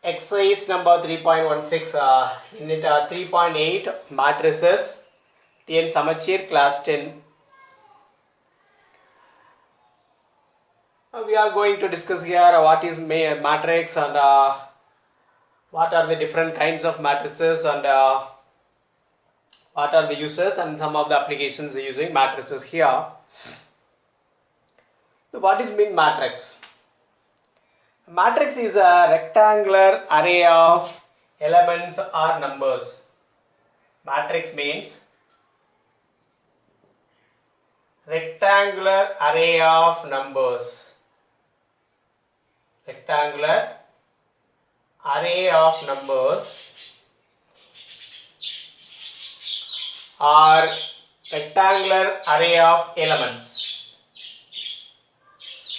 Exercise number 3.16 in it 3.8 matrices TN Samachir class 10. We are going to discuss here what is matrix and what are the different kinds of matrices and what are the uses and some of the applications using matrices here. So what is mean matrix? Matrix is a rectangular array of elements or numbers. Matrix means rectangular array of numbers. Rectangular array of numbers or rectangular array of elements.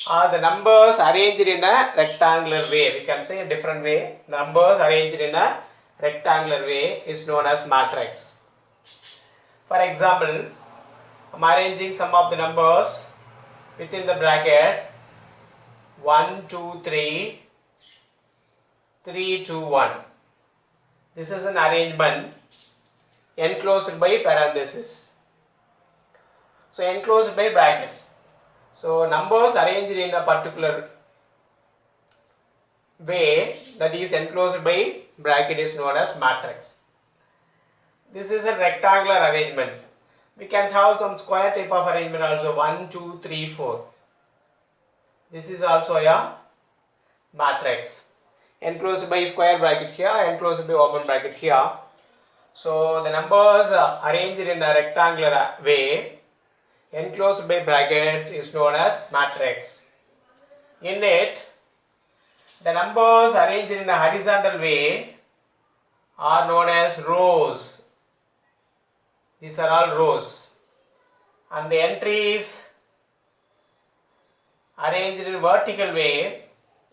Are the numbers arranged in a rectangular way? We can say a different way. Numbers arranged in a rectangular way is known as matrix. For example, I am arranging some of the numbers within the bracket 1, 2, 3, 3, 2, 1. This is an arrangement enclosed by parenthesis. So enclosed by brackets. So numbers arranged in a particular way that is enclosed by bracket is known as matrix. This is a rectangular arrangement. We can have some square type of arrangement also 1, 2, 3, 4. This is also a matrix. Enclosed by square bracket here, enclosed by open bracket here. So the numbers arranged in a rectangular way enclosed by brackets is known as matrix. In it, the numbers arranged in a horizontal way are known as rows. These are all rows. And the entries arranged in a vertical way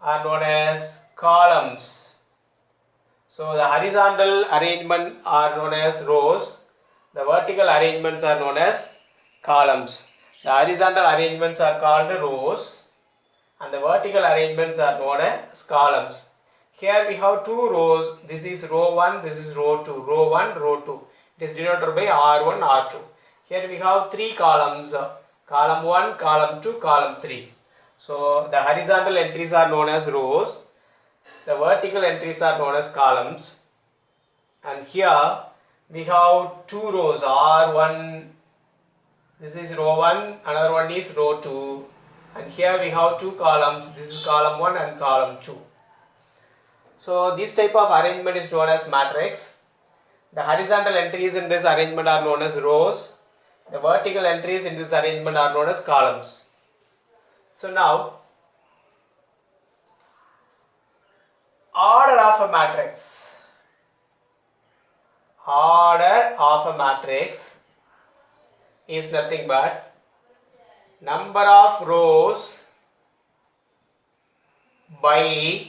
are known as columns. So the horizontal arrangement are known as rows. The vertical arrangements are known as columns. The horizontal arrangements are called rows and the vertical arrangements are known as columns. Here we have two rows. This is row 1, this is row 2. Row 1, row 2. It is denoted by R1, R2. Here we have three columns. Column 1, column 2, column 3. So the horizontal entries are known as rows. The vertical entries are known as columns. And here we have two rows R1. This is row 1, another one is row 2. And here we have two columns. This is column 1 and column 2. So this type of arrangement is known as matrix. The horizontal entries in this arrangement are known as rows. The vertical entries in this arrangement are known as columns. So now, order of a matrix. Order of a matrix is nothing but number of rows by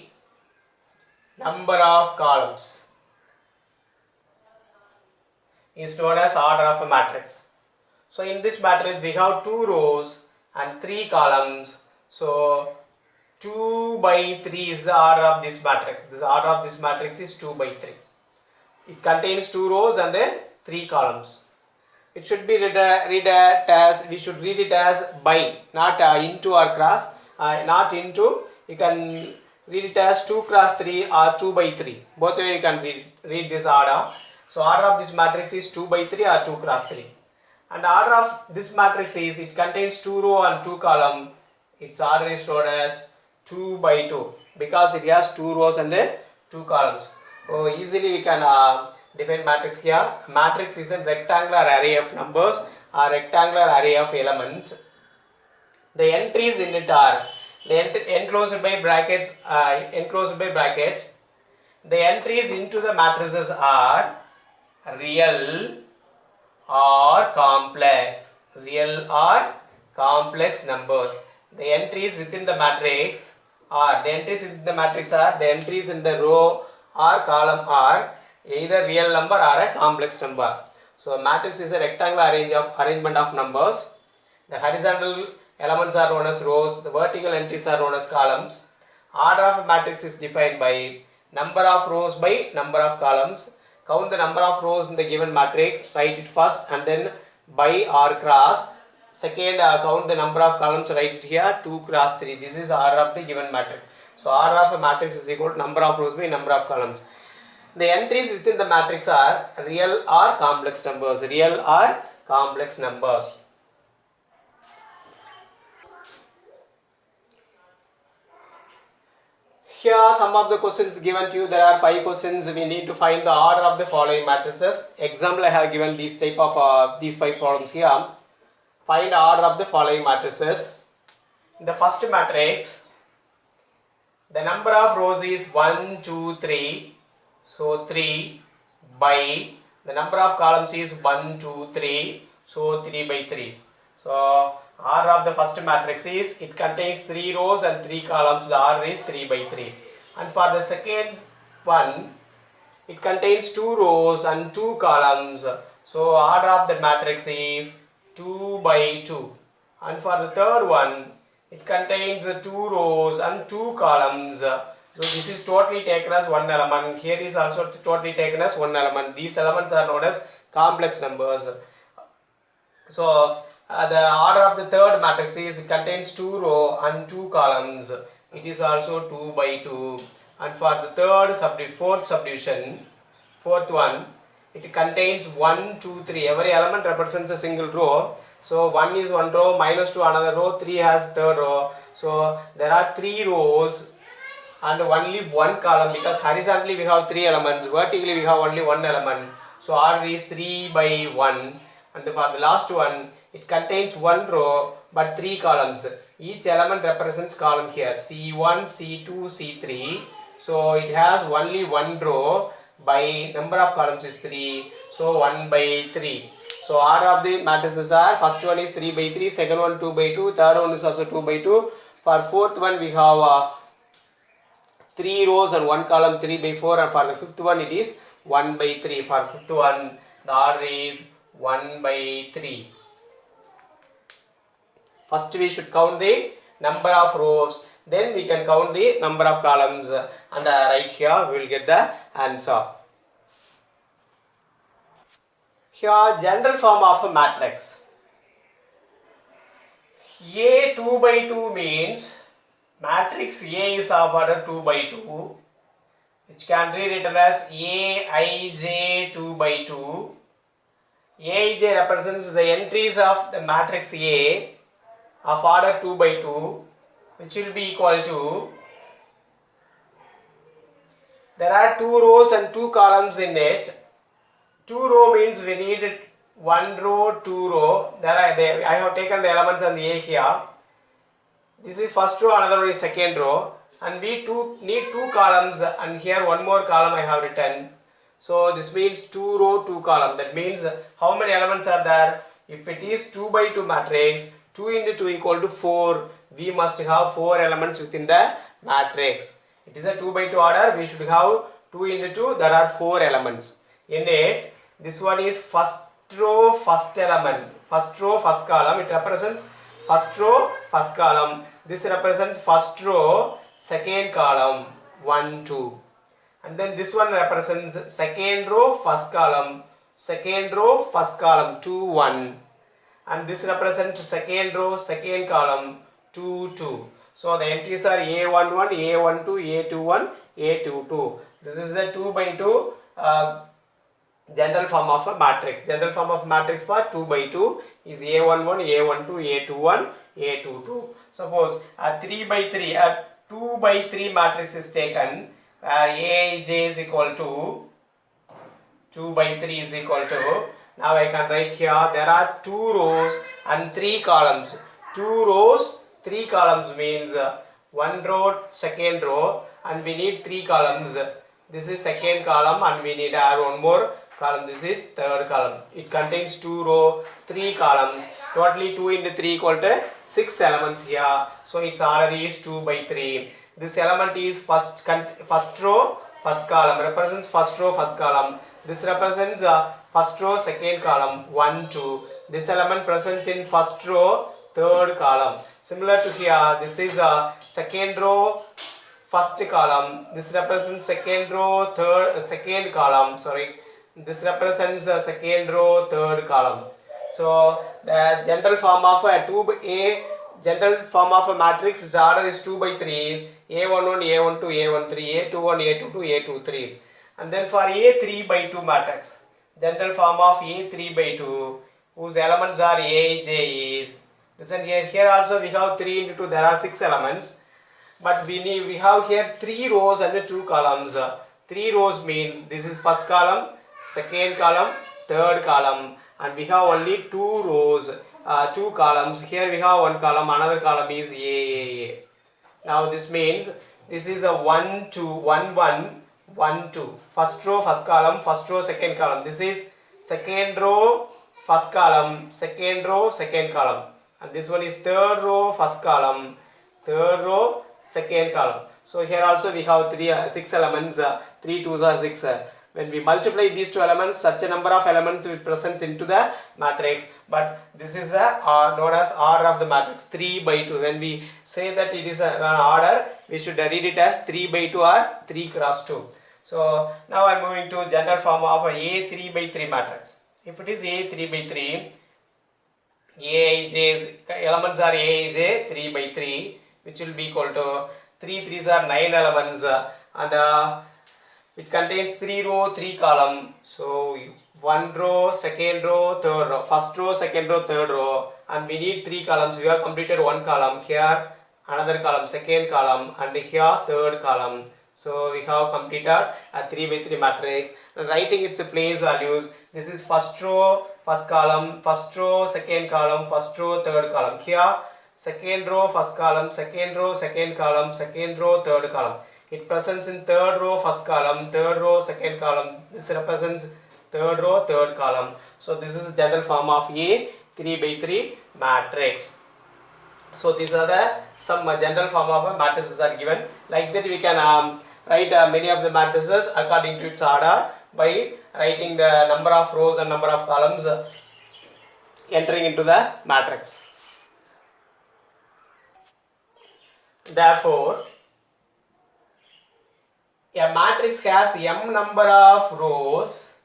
number of columns is known as order of a matrix. So in this matrix we have two rows and three columns. So 2 by 3 is the order of this matrix. This order of this matrix is 2 by 3. It contains two rows and three columns. It should be read as, we should read it as by, not into or cross, not into. You can read it as 2 cross 3 or 2 by 3. Both way you can read this order. So order of this matrix is 2 by 3 or 2 cross 3. And order of this matrix is, it contains two row and two column. Its order is known as 2 by 2 because it has two rows and two columns. So easily we can define matrix here. Matrix is a rectangular array of numbers or rectangular array of elements. The entries in it are enclosed by brackets. The entries into the matrices are real or complex. Real or complex numbers. The entries within the matrix are the entries in the row or column are either real number or a complex number. So matrix is a rectangular arrangement of numbers. The horizontal elements are known as rows. The vertical entries are known as columns. Order of a matrix is defined by number of rows by number of columns. Count the number of rows in the given matrix, write it first and then by or cross. Second, count the number of columns, write it here 2 cross 3. This is order of the given matrix. So order of a matrix is equal to number of rows by number of columns. The entries within the matrix are real or complex numbers. Real or complex numbers. Here some of the questions given to you. There are 5 questions. We need to find the order of the following matrices. Example, I have given these type of these 5 problems here. Find order of the following matrices. In the first matrix, the number of rows is 1, 2, 3. So 3 by the number of columns is 1, 2, 3. So 3 by 3. So order of the first matrix is, it contains 3 rows and 3 columns. The order is 3 by 3. And for the second one, it contains 2 rows and 2 columns. So order of the matrix is 2 by 2. And for the third one, it contains 2 rows and 2 columns. So this is totally taken as one element. Here is also totally taken as one element. These elements are known as complex numbers. So the order of the third matrix is, it contains 2 rows and 2 columns. It is also 2 by 2. And for the fourth subdivision, fourth one, it contains 1, 2, 3. Every element represents a single row. So 1 is one row, minus 2 another row, 3 has third row. So there are 3 rows and only one column, because horizontally we have 3 elements, vertically we have only one element. So order is 3 by 1. And for the last one, it contains 1 row but 3 columns. Each element represents column here, C1, C2, C3. So it has only 1 row by number of columns is 3. So 1 by 3. So order of the matrices are, first one is 3 by 3, second one 2 by 2, third one is also 2 by 2. For fourth one we have 3 rows and 1 column, 3 by 4, and for the fifth one it is 1 by 3. For fifth one, the order is 1 by 3. First we should count the number of rows, then we can count the number of columns, and right here we will get the answer. Here general form of a matrix. A 2 by 2 means matrix A is of order 2 by 2, which can be written as Aij 2 by 2. Aij represents the entries of the matrix A of order 2 by 2, which will be equal to, there are 2 rows and 2 columns in it. 2 row means we need 1 row, 2 row. I have taken the elements on the A here. This is first row, another one is second row, and we need 2 columns, and here one more column I have written. So this means 2 row, 2 column. That means how many elements are there? If it is 2 by 2 matrix, 2 into 2 equal to 4. We must have 4 elements within the matrix. It is a 2 by 2 order. We should have 2 into 2. There are 4 elements. In it, this one is first row, first element. First row, first column. It represents first row, first column. This represents first row, second column, 1, 2. And then this one represents second row, first column, second row, first column, 2, 1. And this represents second row, second column, 2, 2. So the entries are A11, A12, A21, A22. This is the 2 by 2 general form of a matrix. General form of matrix for 2 by 2 is A11, A12, A21, A22. Suppose a 3 by 3, a 2 by 3 matrix is taken, Aij is equal to 2 by 3 is equal to, now I can write here, there are 2 rows and 3 columns. 2 rows, 3 columns means 1 row, second row, and we need 3 columns. This is second column and we need to add one more column. This is third column. It contains 2 row, 3 columns. Totally 2 into 3 equal to 6 elements here. So its order is 2 by 3. This element is first row, first column, represents first row, first column. This represents first row, second column, 1, 2. This element presents in first row, third column. Similar to here, this is second row, first column, this represents second row, second column, sorry, this represents second row, third column. So the general form of a general form of a matrix, its order is 2 by 3 is A11, A12, A13, A21, A22, A23. And then for A3 by 2 matrix, general form of A3 by 2, whose elements are A, J is, listen here also we have 3 into 2, there are 6 elements. But we have here 3 rows and 2 columns. 3 rows means this is first column, second column, third column, and we have only 2 rows, 2 columns. Here we have 1 column, another column is A. Now this means this is a 1 2 1 1 1 2. First row, first column, first row, second column. This is second row, first column, second row, second column, and this one is third row, first column, third row, second column. So here also we have 6 elements, 3 2s are 6. When we multiply these two elements, such a number of elements will present into the matrix. But this is known as order of the matrix, 3 by 2. When we say that it is an order, we should read it as 3 by 2 or 3 cross 2. So now I am moving to general form of a A3 by 3 matrix. If it is A3 by 3, Aij's elements are Aij 3 by 3, which will be equal to 3 3s are 9 elements, and it contains 3 row, 3 column. So 1 row, second row, third row, first row, second row, third row, and we need 3 columns. We have completed 1 column, here another column, second column, and here third column. So we have completed a 3 by 3 matrix. And writing its place values, this is first row, first column, first row, second column, first row, third column. Here second row, first column, second row, second column, second row, third column. It presents in third row, first column, third row, second column. This represents third row, third column. So this is the general form of A 3 by 3 matrix. So these are the some general form of matrices are given. Like that we can write many of the matrices according to its order by writing the number of rows and number of columns entering into the matrix. Therefore, a matrix has m number of rows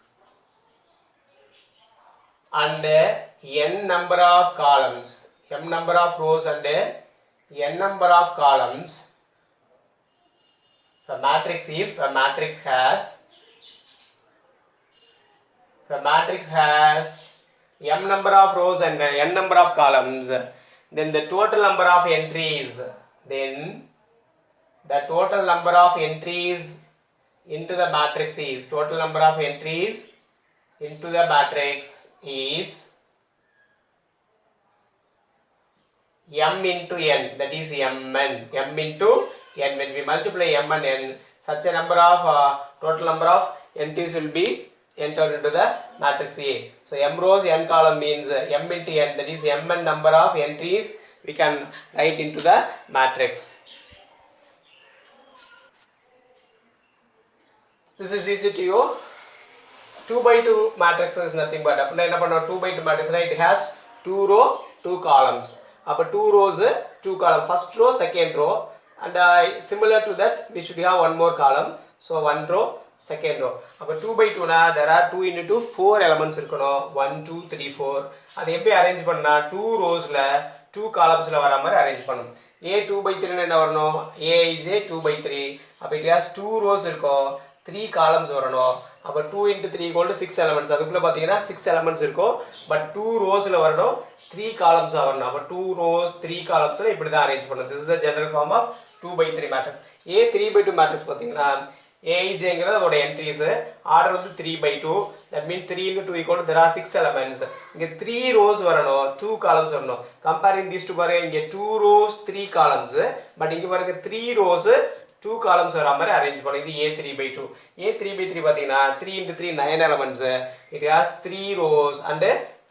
and n number of columns. M number of rows and n number of columns. The matrix, if a matrix has m number of rows and n number of columns, then the total number of entries, into the matrix is m into n, that is mn. M into n. When we multiply m and n, such a number of total number of entries will be entered into the matrix A. So m rows, n column means m into n, that is mn number of entries we can write into the matrix. This is easy to you. 2 by 2 matrix is nothing but 2 by 2 matrix, right? It has 2 row, 2 columns. Up 2 rows, 2 columns. First row, second row, and similar to that we should have one more column. So 1 row, second row. Up 2 by 2 na there are 2 into 4 elements irukano. 1 2 3 4. Adu eppadi arrange panna 2 rows la 2 columns la vara mari arrange pannum. A 2 by 3 na enna varano? Aij 2 by 3. Appo it has 2 rows iruko, 3 columns varano. அப்போ 2 into 3 equal to 6 elements. அதுக்குள்ள பார்த்தீங்கன்னா 6 elements இருக்கும். But 2 ரோஸ்ல வரணும், 3 columns வரணும். அப்போ 2 rows 3 columnsல இப்படி தான் arrange பண்ணணும். This is the general form of 2 by 3 matrix. A 3 by 2 matrix பார்த்தீங்கன்னா Aijங்கிறது அதோட என்ட்ரிஸ், ஆர்டர் வந்து 3 by 2. That means 3 into 2 equal to there are 6 elements. இங்க 3 rows வரணும், 2 columns வரணும். Comparing these two பாருங்க, இங்க 2 rows 3 columns, பட் இங்க பாருங்க 3 rows 2 columns வர மாதிரி அரேஞ்ச் பண்ணி இது A3 by 2. A3 by 3 பார்த்தீங்கன்னா 3 into 3 9 elements. It has 3 rows and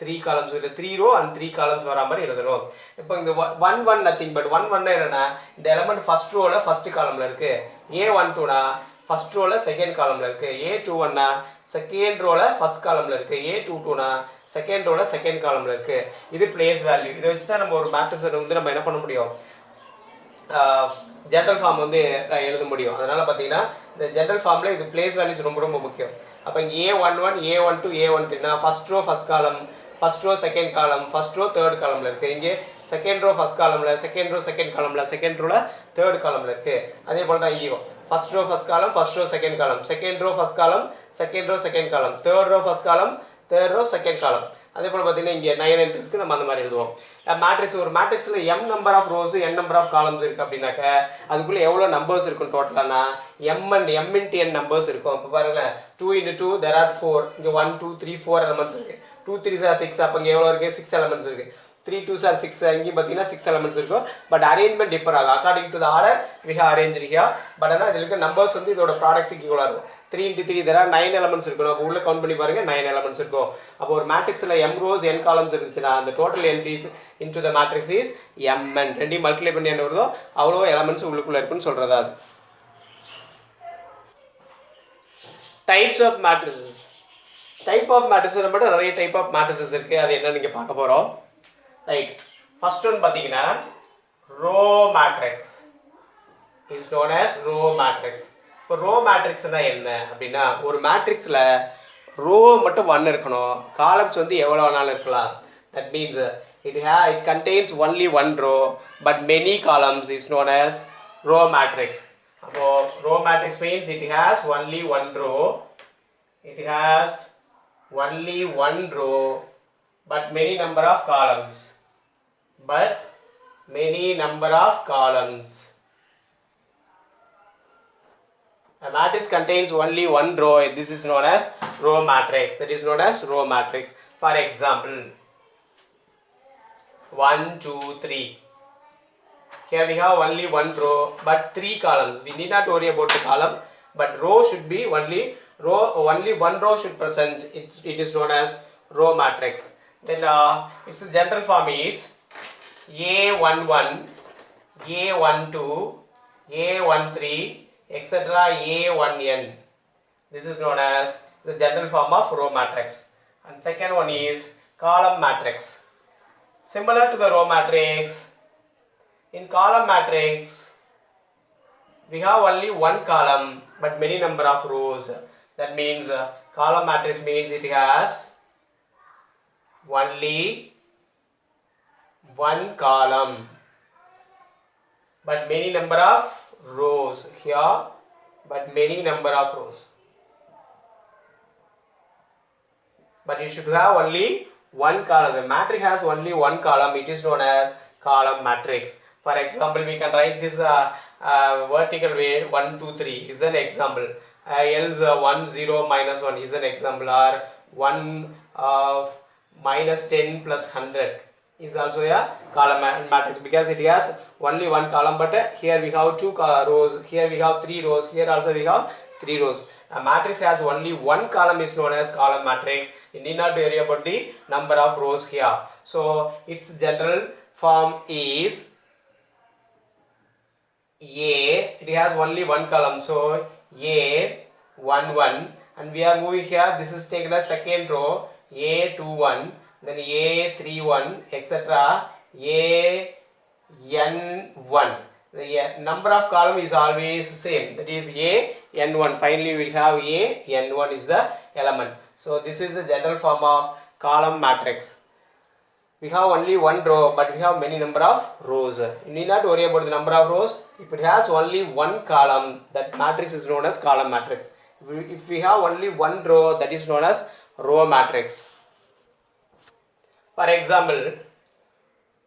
3 columns. இல்லை 3 row and 3 columns வர மாதிரி எழுதணும். இப்போ இந்த 1 1 nothing but 1 1 என்னன்னா இந்த எலிமெண்ட் ஃபர்ஸ்ட் ரோல ஃபர்ஸ்ட் காலம்ல இருக்கு. A12 னா ஃபர்ஸ்ட் ரோல செகண்ட் காலம்ல இருக்கு. A21 னா செகண்ட் ரோல ஃபர்ஸ்ட் காலம்ல இருக்கு. A22 னா செகண்ட் ரோல செகண்ட் காலம்ல இருக்கு. இது பிளேஸ் வேல்யூ. இதை வச்சு தான் நம்ம ஒரு மேட்ரிக்ஸ் வந்து நம்ம என்ன பண்ண முடியும், ஜென்ரல் ஃபார்ம் வந்து எழுத முடியும். அதனால் பார்த்தீங்கன்னா இந்த ஜென்ரல் ஃபார்மில் இது பிளேஸ் வேல்யூஸ் ரொம்ப ரொம்ப முக்கியம். அப்போ இங்கே A11 A12 A13 first row first column, first row second column, first row third காலமில் இருக்குது. இங்கே செகண்ட் ரோ ஃபர்ஸ்ட் காலமில், செகண்ட் ரோ செகண்ட் காலமில், செகண்ட் ரோவில் தேர்ட் காலமில் இருக்குது. அதே போல் தான் இங்கேயும் first row first column, first row second column, second row first column, second row second column, third row first column, third row second column. அதே போல் பார்த்தீங்கன்னா இங்கே 9 என்ட்ரிஸ்க்கு நம்ம அந்த மாதிரி எழுதுவோம். மேட்ரிக்ஸ் ஒரு மேட்ரிக்ஸில் M number of rows n number of columns இருக்குது அப்படின்னாக்க அதுக்குள்ளே எவ்வளோ நம்பர்ஸ் இருக்கும் டோட்டலானா m into n நம்பர்ஸ் இருக்கும். இப்போ பாருங்களேன் 2 into 2 there are 4. இங்கே 1 2 3 4 எலமெண்ட்ஸ் இருக்குது. 2 3s are 6. அப்போ இங்கே எவ்வளோ இருக்குது 6 எலமெண்ட்ஸ் இருக்குது. 3 2s are 6. இங்கே பார்த்தீங்கன்னா 6 எலமெண்ட்ஸ் இருக்கும். பட் அரேஞ்ச்மெண்ட் டிஃபர் ஆகும் according to the order we have arrange here. But ஆனால் இதில் இருக்க நம்பர்ஸ் வந்து இதோட ப்ராடக்ட்டுக்கு இவ்வளோ இருக்கும். 3 into 3 there are 9 elements இருக்கணும். அப்போ உள்ள கவுண்ட் பண்ணி பாருங்க 9 elements இருக்கும். அப்போ ஒரு மேட்ரிக்ஸில் m rows n columns இருந்துச்சுன்னா அந்த total entries into the matrix is mn. ரெண்டையும் மல்டிப்ளை பண்ணி என்ன வருதோ அவ்வளோ எலமெண்ட்ஸ் உள்ளுக்குள்ள இருக்குன்னு சொல்றதா அது. Types of matrices. Type of matrices மட்டும் நிறைய டைப் ஆஃப் மேட்ரிசஸ் இருக்கு. அது என்ன நீங்க பார்க்க போறோம். ரைட். ஃபர்ஸ்ட் ஒன் பாத்தீங்கன்னா row matrix is known as row matrix. இப்போ ரோ மேட்ரிக்ஸ்னா என்ன அப்படின்னா ஒரு மேட்ரிக்ஸில் ரோ மட்டும் 1 இருக்கணும், காலம்ஸ் வந்து எவ்வளோ வேணாலும் இருக்கலாம். That means it contains only one row but many columns is known as row matrix. அப்போ row matrix means it has only one row, it has only one row but many number of columns, but many number of columns. A matrix contains only one row. This is known as row matrix. That is known as row matrix. For example, 1 2 3. Here we have only one row but 3 columns. We need not worry about the column, but row should be only one row should present. It is known as row matrix. Then its general form is A11, A12, A13, etc. A1n. This is known as the general form of row matrix. And second one is column matrix. Similar to the row matrix, in column matrix we have only one column but many number of rows. That means column matrix means it has only one column but many number of rows. Here but many number of rows, but it should have only one column. The matrix has only one column. It is known as column matrix. For example, we can write this vertical way 1 2 3 is an example. Else 1 0 minus 1 is an example, or 1 minus 10 plus 100 is also a column matrix because it has only one column, but here we have 2 rows, here we have 3 rows, here also we have 3 rows. A matrix has only one column is known as column matrix. You need not worry about the number of rows here. So its general form is A. It has only one column, so A11, and we are moving here. This is taken as second row, A21, then A31, etc. AN1. The number of column is always same. That is AN1. Finally, we will have AN1 is the element. So this is the general form of column matrix. We have only one row but we have many number of rows. You need not worry about the number of rows. If it has only one column, that matrix is known as column matrix. If we have only one row, that is known as row matrix. For example,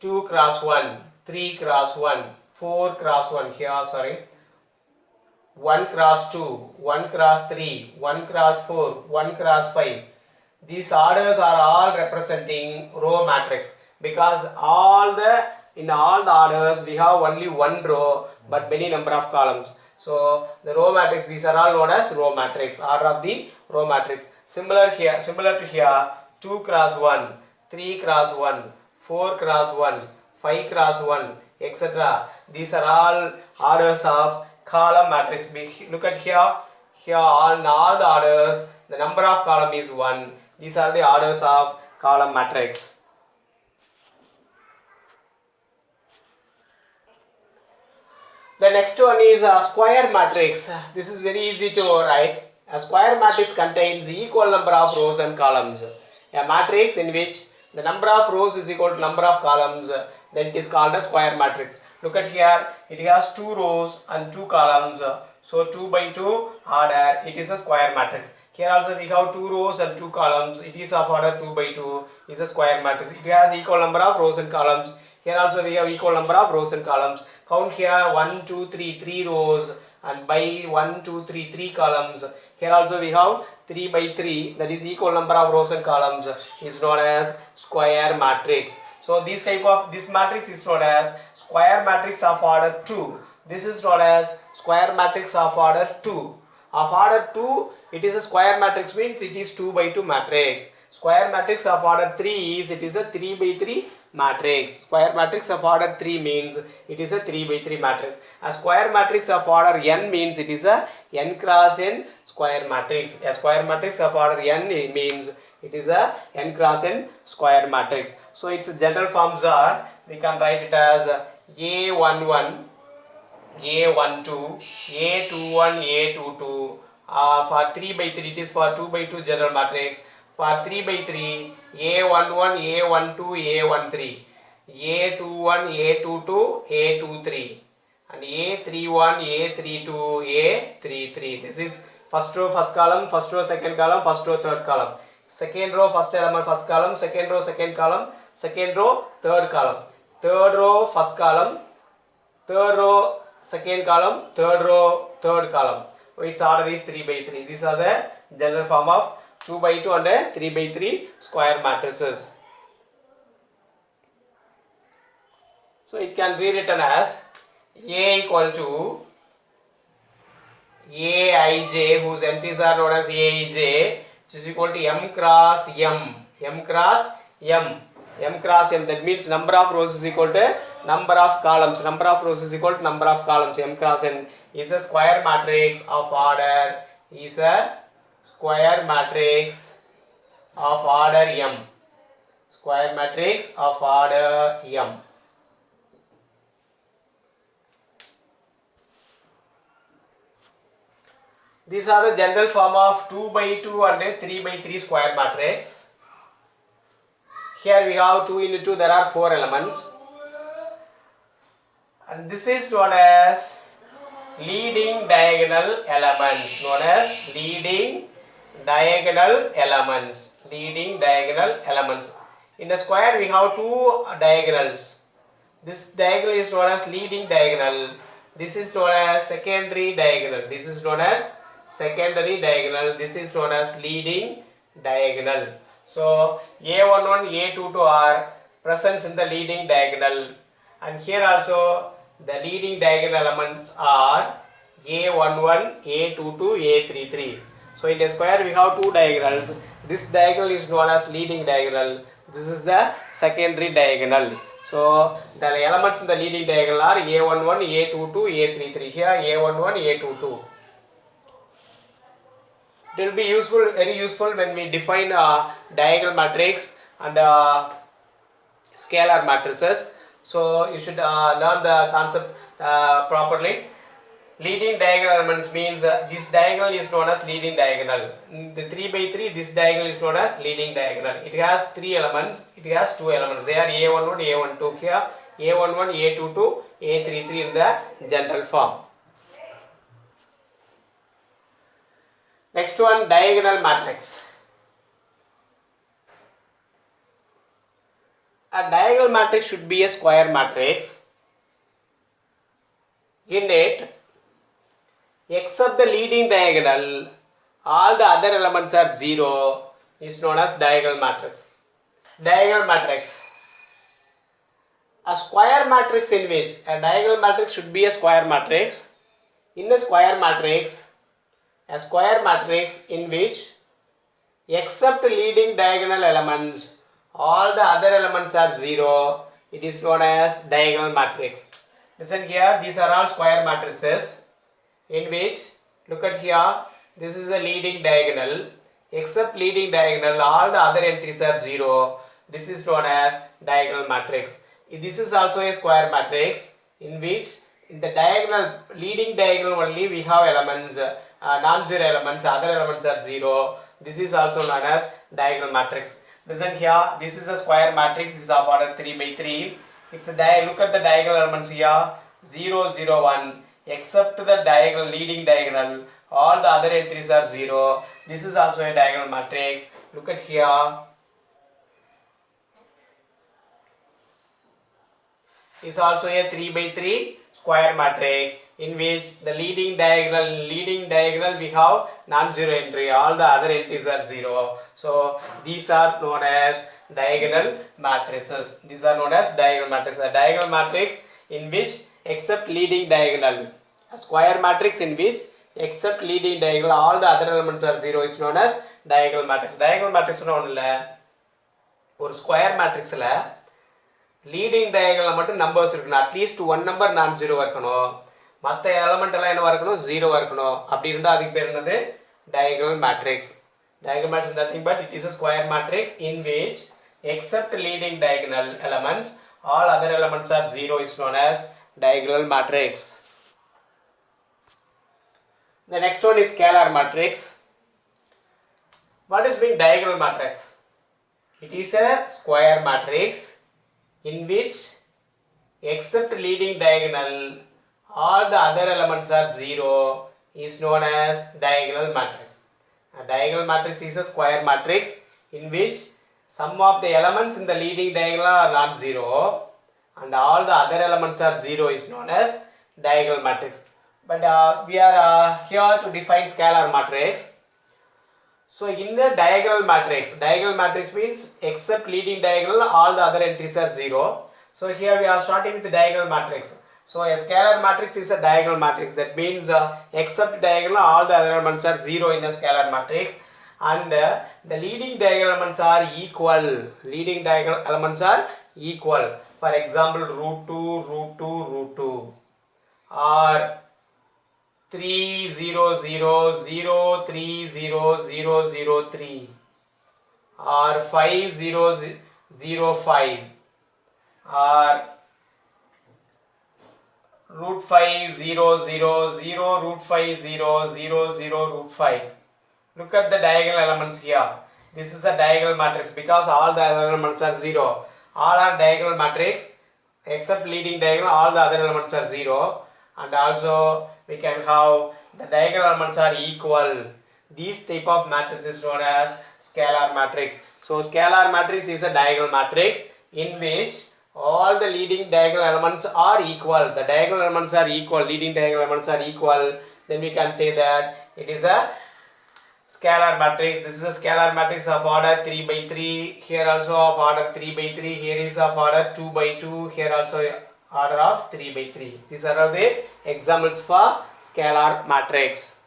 2 cross 1, 3 cross 1, 4 cross 1 here, sorry, 1 cross 2, 1 cross 3, 1 cross 4, 1 cross 5. These orders are all representing row matrix because in all the orders we have only one row but many number of columns. So the row matrix, these are all known as row matrix, order of the row matrix. Similar to here, 2 cross 1, 3 cross 1, 4 cross 1, 5 cross 1, etc. These are all orders of column matrix. Look at here all the orders, the number of column is 1. These are the orders of column matrix. The next one is a square matrix. This is very easy to write. A square matrix contains equal number of rows and columns. A matrix in which the number of rows is equal to number of columns, then it is called a square matrix. Look at here, it has 2 rows and 2 columns. So 2 by 2 order, it is a square matrix. Here also we have 2 rows and 2 columns. It is of order 2 by 2, is a square matrix. It has equal number of rows and columns. Here also we have equal number of rows and columns. Count here 1, 2, 3, 3 rows, and by 1, 2, 3, 3 columns. Here also we have 3 by 3, that is equal number of rows and columns, is known as square matrix. So this matrix is known as square matrix of order 2. This is known as square matrix of order 2. Of order 2, it is a square matrix, means it is 2 by 2 matrix. Square matrix of order 3 is, it is a 3 by 3 matrix. Square matrix of order 3 means it is a 3 by 3 matrix. A square matrix of order n means it is a n cross n square matrix. A square matrix of order n means it is a n cross n square matrix. So its general forms are, we can write it as A11, A12, A21, A22. For 3 by 3, it is for 2 by 2 general matrix. For 3 by 3, A11, A12, A13, A21, A22, A23, and A31, A32, A33. This is first row, first column, first row, second column, first row, third column. Second row, first element, first column, second row, second column, second row, third column. Third row, first column, third row, second column, third row, third column. Its order is 3 by 3. These are the general form of 2 by 2 and 3 by 3 square matrices. So it can be written as A equal to Aij, whose entries are known as Aij, which is equal to M cross M. M cross M. M cross M, that means number of rows is equal to number of columns. Number of rows is equal to number of columns. M cross N is a square matrix of order, is a square matrix of order M. Square matrix of order M. These are the general form of 2 by 2 and 3 by 3 square matrix. Here we have 2 into 2, there are 4 elements. And this is known as leading diagonal elements. Known as leading diagonal elements. Leading diagonal elements. In a square we have 2 diagonals. This diagonal is known as leading diagonal. This is known as secondary diagonal. This is known as secondary diagonal. This is known as leading diagonal. So A11, A22 are present in the leading diagonal, and here also the leading diagonal elements are A11, A22, A33. So in a square we have 2 diagonals. This diagonal is known as leading diagonal. This is the secondary diagonal. So the elements in the leading diagonal are A11, A22, A33. Here A11, A22. It will be useful, very useful when we define a diagonal matrix and scalar matrices. So you should learn the concept properly. Leading diagonal elements means this diagonal is known as leading diagonal. In the 3 by 3, this diagonal is known as leading diagonal. It has 3 elements. It has 2 elements. They are A11, A12. Here A11, A22, A33 in the general form. Next one, diagonal matrix. A diagonal matrix should be a square matrix. In it, except the leading diagonal, all the other elements are 0, is known as diagonal matrix. Diagonal matrix. A square matrix in which a diagonal matrix should be a square matrix. In a square matrix in which except leading diagonal elements, all the other elements are 0, it is known as diagonal matrix. Listen here, these are all square matrices in which, look at here, this is a leading diagonal. Except leading diagonal, all the other entries are 0. This is known as diagonal matrix. This is also a square matrix in which in the diagonal, leading diagonal only we have elements, non-zero elements, other elements are 0. This is also known as diagonal matrix. Listen here, this is a square matrix, this is of order 3 by 3. It's a look at the diagonal elements here, 0, 0, 1. Except the diagonal, leading diagonal, all the other entries are 0. This is also a diagonal matrix. Look at here. Is also a 3 by 3 square matrix in which the leading diagonal we have non-zero entry, all the other entries are 0. So these are known as diagonal matrices. These are known as diagonal matrices. A diagonal matrix in which except leading diagonal, a square matrix in which except leading diagonal all the other elements are 0 is known as diagonal matrix. Diagonal matrix ஒன்றும் இல்லை, ஒரு square மேட்ரிக்ஸில் leading diagonal மட்டும் numbers இருக்கணும், at least one number நான் ஜீரோவாக இருக்கணும், மற்ற எலமெண்ட் எல்லாம் என்னவா இருக்கணும், ஜீரோவாக இருக்கணும். அப்படி இருந்தால் அதுக்கு பேர் என்னது, diagonal matrix. Diagonal matrix is nothing but it is a square matrix in which except leading diagonal elements all other elements are 0 is known as diagonal matrix. The next one is scalar matrix. What is being diagonal matrix? It is a square matrix in which except leading diagonal all the other elements are 0 is known as diagonal matrix. A diagonal matrix is a square matrix in which some of the elements in the leading diagonal are not 0 and all the other elements are 0 is known as diagonal matrix. But we are here to define scalar matrix. So in the diagonal matrix means except leading diagonal all the other entries are 0. So here we are starting with the diagonal matrix. So a scalar matrix is a diagonal matrix. That means except diagonal all the other elements are 0 in a scalar matrix and the leading diagonal elements are equal. Leading diagonal elements are equal. For example, root 2, root 2, root 2 or 3 0 0 0 3 0 0 0 3 or 5 0 0 5 or root 5 0 0 0 root 5 0 0 0 root 5. Look at the diagonal elements here. This is a diagonal matrix because all the other elements are 0. All are diagonal matrix except leading diagonal all the other elements are 0 and also we can have the diagonal elements are equal. This type of matrix is known as scalar matrix. So scalar matrix is a diagonal matrix in which all the leading diagonal elements are equal. The diagonal elements are equal, leading diagonal elements are equal. Then we can say that it is a scalar matrix. This is a scalar matrix of order 3 by 3. Here also of order 3 by 3. Here is of order 2 by 2. Here also order of 3 by 3. These are all the examples for scalar matrix.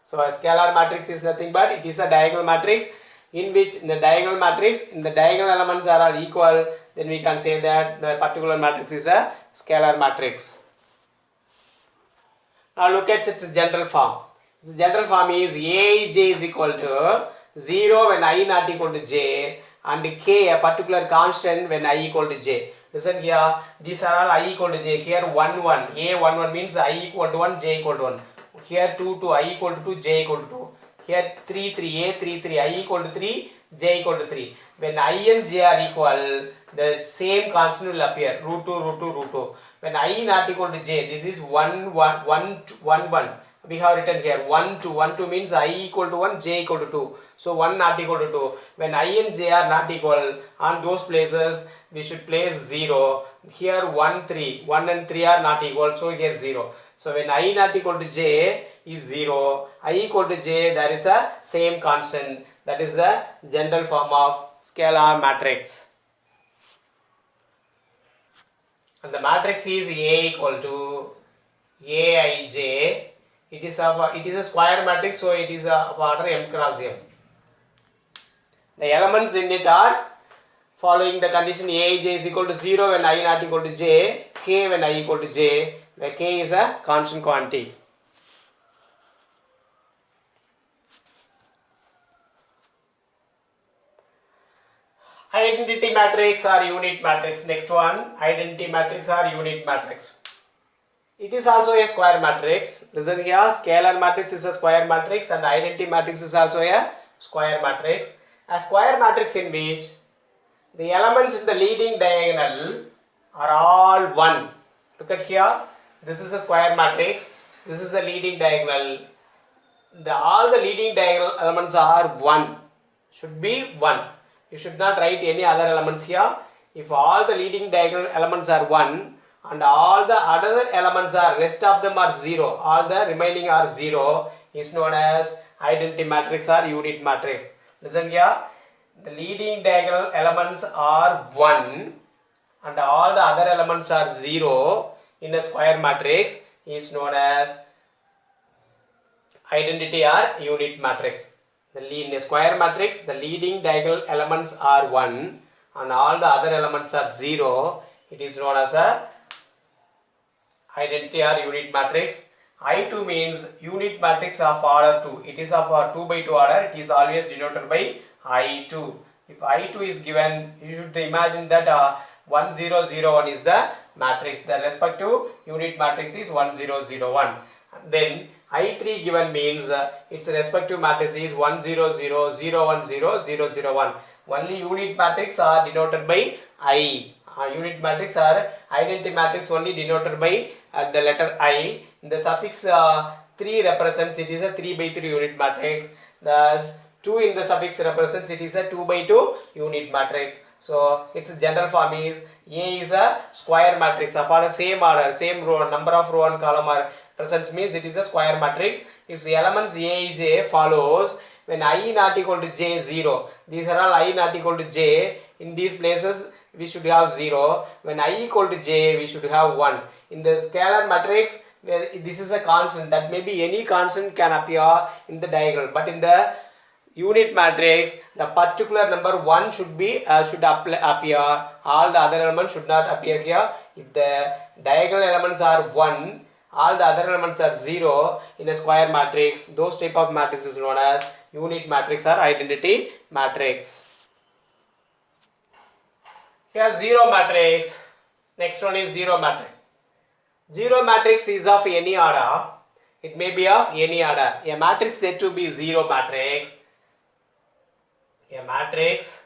So a scalar matrix is nothing but it is a diagonal matrix in which in the diagonal matrix in the diagonal elements are all equal. Then we can say that the particular matrix is a scalar matrix. Now look at its general form. Its general form is Aij is equal to 0 when I not equal to j and k a particular constant when I equal to j. Listen here, these are all I equal to j. Here 1 1, a 1 1 means I equal to 1, j equal to 1. Here 2 2, I equal to 2, j equal to 2. Here 3 3, a 3 3, I equal to 3, j equal to 3. When I and j are equal, the same constant will appear, root 2 root 2 root 2. When I not equal to j, this is 1 1 1 1 1. We have written here 1 2 1 2 means I equal to 1, j equal to 2. So 1 not equal to 2. When I and j are not equal, on those places we should place 0. Here 1 3, 1 and 3 are not equal, so here 0. So when I not equal to j is 0, I equal to j, there is a same constant. That is the general form of scalar matrix. And the matrix is A equal to Aij. It is a square matrix, so it is of order m cross m. The elements in it are following the condition Aij is equal to 0 when I not equal to j, k when I equal to j, where k is a constant quantity. Identity matrix or unit matrix. Next one, identity matrix or unit matrix. It is also a square matrix. Listen here, scalar matrix is a square matrix and identity matrix is also a square matrix. A square matrix in which the elements in the leading diagonal are all 1. Look at here, this is a square matrix, this is a leading diagonal. All the leading diagonal elements are 1, should be 1. You should not write any other elements here. If all the leading diagonal elements are 1 and all the other elements are, rest of them are 0, all the remaining are 0, is known as identity matrix or unit matrix. Listen here, the leading diagonal elements are 1 and all the other elements are 0 in a square matrix is known as identity or unit matrix. In a square matrix, the leading diagonal elements are 1 and all the other elements are 0. It is known as a identity or unit matrix. I2 means unit matrix of order 2. It is of 2 by 2 order. It is always denoted by I2. If I2 is given, you should imagine that 1001 is the matrix. The respective unit matrix is 1001. Then I3 given means its respective matrix is 100010001. Only unit matrix are denoted by I. Unit matrix or identity matrix only denoted by the letter I. The suffix 3 represents it is a 3 by 3 unit matrix. The 2 in the suffix represents it is a 2 by 2 unit matrix. So its general form is A is a square matrix of the same order, same row, number of row and column are present means it is a square matrix. If the elements A, J follows, when I not equal to J 0, these are all I not equal to J, in these places we should have 0. When I equal to J, we should have 1. In the scalar matrix, this is a constant, that may be any constant can appear in the diagonal, but in the unit matrix, the particular number 1 should be appear. All the other elements should not appear here. If the diagonal elements are 1, all the other elements are 0 in a square matrix, those type of matrix is known as unit matrix or identity matrix. Here 0 matrix. Next one is 0 matrix. 0 matrix is of any order. It may be of any order. A matrix said to be 0 matrix. A matrix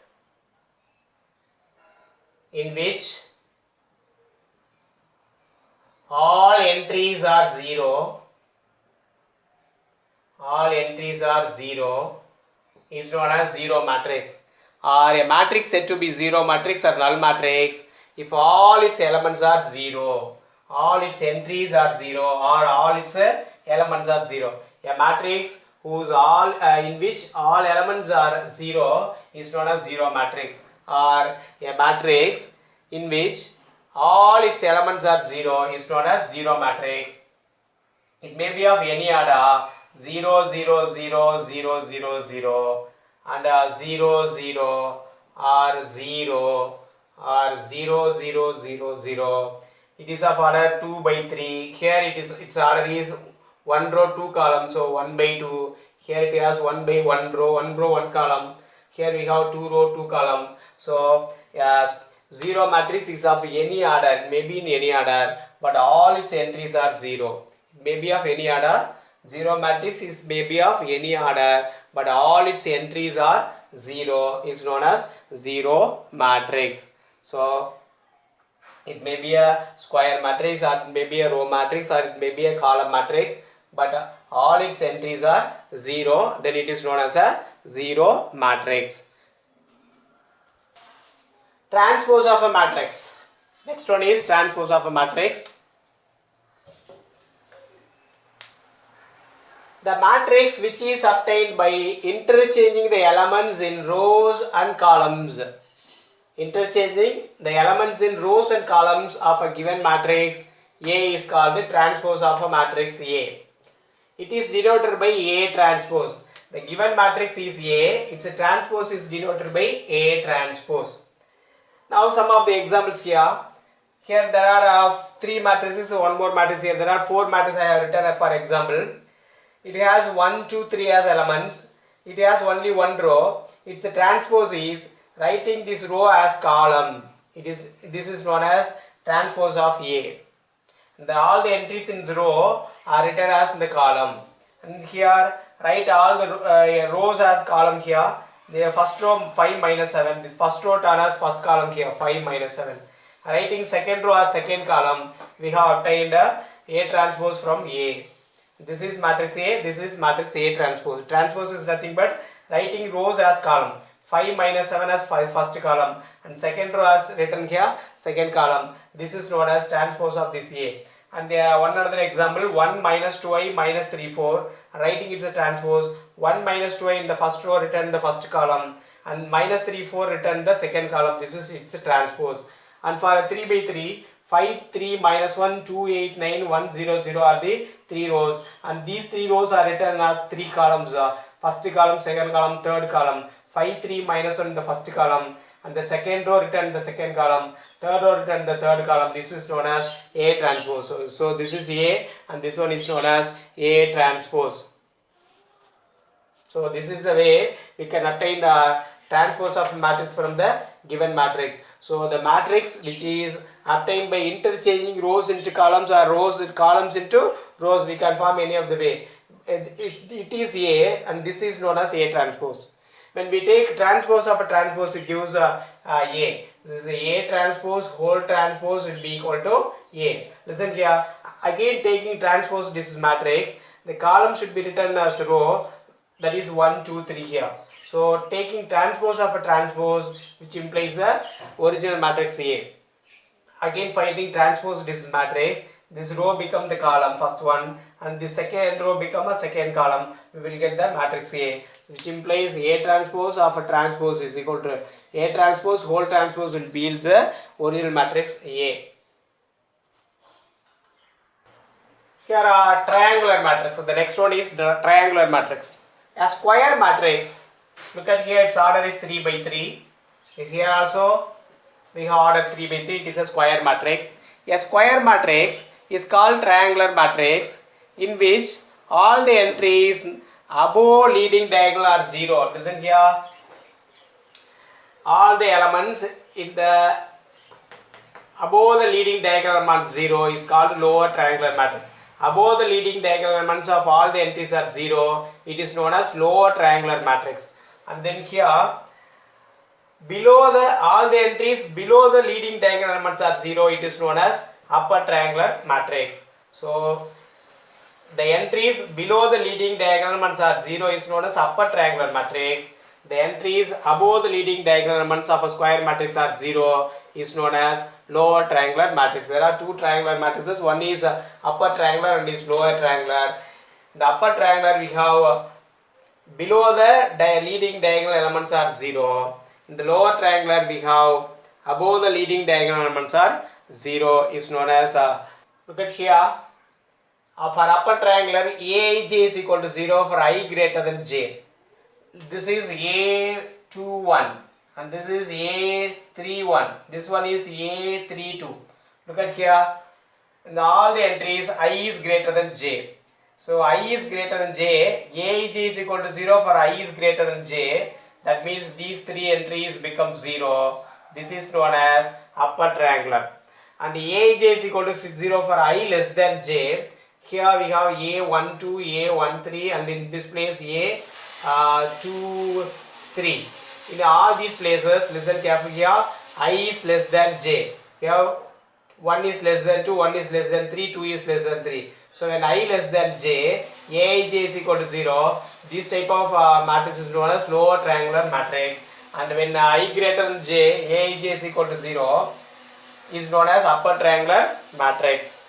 in which all entries are 0. All entries are 0 is known as 0 matrix. Or a matrix said to be 0 matrix or null matrix if all its elements are 0, all its entries are 0 or all its elements are 0. A matrix whose in which all elements are 0 is known as 0 matrix. Or a matrix in which all its elements are 0 is known as 0 matrix. It may be of any order 0 0 0 0 0 0 and 0 0 or 0 or 0 0 0 0. It is of order 2 by 3. Here it is, its order is 1 row 2 column, so 1 by 2. Here it has 1 by 1 row 1 column. Here we have 2 row 2 column. So 0 matrix is of any order, maybe in any order, but all its entries are 0. It may be of any order. 0 matrix is maybe of any order, but all its entries are 0 is known as 0 matrix. So it may be a square matrix or it may be a row matrix or it may be a column matrix, but all its entries are 0, then it is known as a 0 matrix. Transpose of a matrix. Next one is transpose of a matrix. The matrix which is obtained by interchanging the elements in rows and columns. Interchanging the elements in rows and columns of a given matrix A is called the transpose of a matrix A. It is denoted by A transpose. The given matrix is A, its transpose is denoted by A transpose. Now some of the examples here. Here there are 3 matrices, one more matrix here. There are 4 matrices I have written for example. It has 1, 2, 3 as elements. It has only one row. Its transpose is writing this row as column. This is known as transpose of A. All the entries in the row are written as in the column. And here write all the rows as column here. The first row 5 minus 7. This first row turn as first column here 5 minus 7. Writing second row as second column, we have obtained A transpose from A. This is matrix A, this is matrix A transpose. Transpose is nothing but writing rows as column. 5 minus 7 as first column and second row as written here second column. This is known as transpose of this A. And one another example, 1 minus 2i minus 3 4. Writing it's a transpose. 1 minus 2i in the first row written in the first column and minus 3 4 written in the second column. This is its transpose. And for 3 by 3, 5 3 minus 1 2 8 9 1 0 0 are the 3 rows, and these 3 rows are written as 3 columns. First column, second column, third column. 5 3 minus 1 in the first column and the second row written in the second column, third row written in the third column. This is known as A transpose. So this is A and this one is known as A transpose. So this is the way we can obtain the transpose of matrix from the given matrix. So the matrix which is obtained by interchanging rows into columns or columns into rows, we can form any of the way. If it is A and this is known as A transpose. When we take transpose of a transpose, it gives A. This is A transpose, whole transpose will be equal to A. Listen here, again taking transpose, this is matrix. The column should be written as row, that is 1, 2, 3 here. So taking transpose of a transpose, which implies the original matrix A. Again finding transpose this matrix, this row become the column, first one, and the second row become a second column. We will get the matrix A, which implies A transpose of a transpose is equal to A transpose, whole transpose will yield the original matrix A. Here are triangular matrix. So the next one is the triangular matrix. A square matrix, look at here, its order is 3 by 3. Here also we have order 3 by 3. It is a square matrix. A square matrix is called triangular matrix in which all the entries above leading diagonal are 0. Listen here. All the elements in the above the leading diagonal are 0 is called lower triangular matrix. Above the leading diagonal elements of all the entries are 0. It is known as lower triangular matrix. And then here, below all the entries below the leading diagonal elements are 0. It is known as upper triangular matrix. So the entries below the leading diagonal elements are 0 is known as upper triangular matrix. The entries above the leading diagonal elements of a square matrix are 0 is known as lower triangular matrix. There are two triangular matrices. One is upper triangular and is lower triangular. The upper triangular we have below the leading diagonal elements are 0. In the lower triangular we have above the leading diagonal elements are 0 is known as look at here. For upper triangular, Aij is equal to 0 for I greater than j. This is A21 and this is A31. This one is A32. Look at here. In all the entries, I is greater than j. So I is greater than j. Aij is equal to 0 for I is greater than j. That means these three entries become 0. This is known as upper triangular. And Aij is equal to 0 for I less than j. Here we have A12, A13 and in this place A23. In all these places, listen carefully here, I is less than j. Here 1 is less than 2, 1 is less than 3, 2 is less than 3. So when I less than j, Aij is equal to 0. This type of matrix is known as lower triangular matrix. And when I greater than j, Aij is equal to 0 is known as upper triangular matrix.